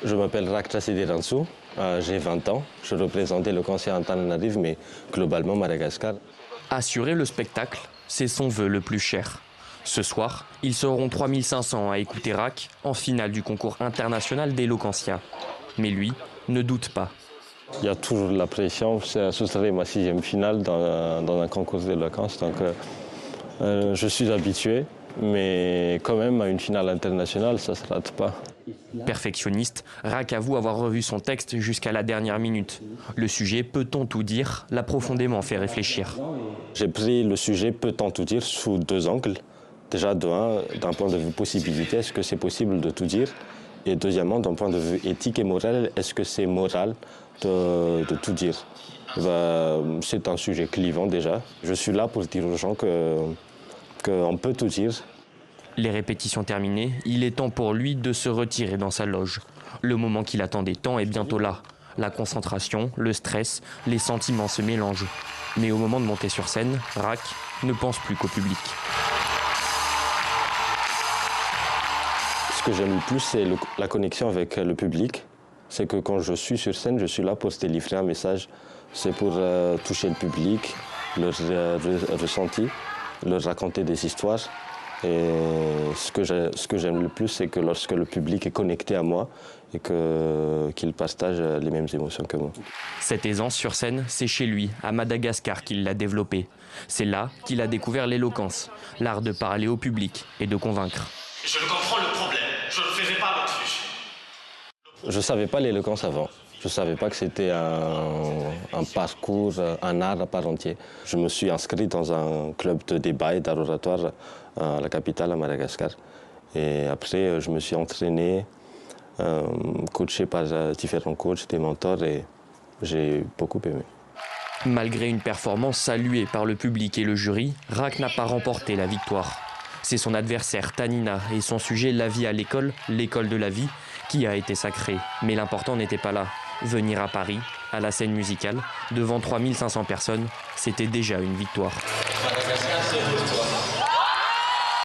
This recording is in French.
Je m'appelle Rak Sidiransou, j'ai 20 ans. Je représentais le cancer Antananarivo, mais globalement Madagascar. Assurer le spectacle, c'est son vœu le plus cher. Ce soir, ils seront 3500 à écouter Rak en finale du concours international d'Eloquentia. Mais lui ne doute pas. Il y a toujours la pression. Ce serait ma 6e finale dans un concours d'éloquence. Donc je suis habitué, mais quand même à une finale internationale, ça ne se rate pas. Perfectionniste, Rak avoue avoir revu son texte jusqu'à la dernière minute. Le sujet « Peut-on tout dire ?» l'a profondément fait réfléchir. J'ai pris le sujet « Peut-on tout dire ?» sous 2 angles. Déjà, d'un point de vue possibilité, est-ce que c'est possible de tout dire? Et deuxièmement, d'un point de vue éthique et moral, est-ce que c'est moral de tout dire? C'est un sujet clivant déjà. Je suis là pour dire aux gens qu'on peut tout dire. Les répétitions terminées, il est temps pour lui de se retirer dans sa loge. Le moment qu'il attendait tant est bientôt là. La concentration, le stress, les sentiments se mélangent. Mais au moment de monter sur scène, Rak ne pense plus qu'au public. Ce que j'aime le plus, c'est la connexion avec le public. C'est que quand je suis sur scène, je suis là pour délivrer un message. C'est pour toucher le public, leur ressenti, leur raconter des histoires. Et ce que j'aime le plus, c'est que lorsque le public est connecté à moi et qu'il partage les mêmes émotions que moi. Cette aisance sur scène, c'est chez lui, à Madagascar, qu'il l'a développée. C'est là qu'il a découvert l'éloquence, l'art de parler au public et de convaincre. Je comprends le problème, je ne ferai pas l'autruche. Je ne savais pas l'éloquence avant. Je ne savais pas que c'était un parcours, un art à part entière. Je me suis inscrit dans un club de débat et d'art oratoire à la capitale, à Madagascar. Et après, je me suis entraîné, coaché par différents coachs, des mentors, et j'ai beaucoup aimé. Malgré une performance saluée par le public et le jury, Rak n'a pas remporté la victoire. C'est son adversaire Tanina et son sujet La vie à l'école, l'école de la vie, qui a été sacré. Mais l'important n'était pas là. Venir à Paris, à la scène musicale, devant 3500 personnes, c'était déjà une victoire.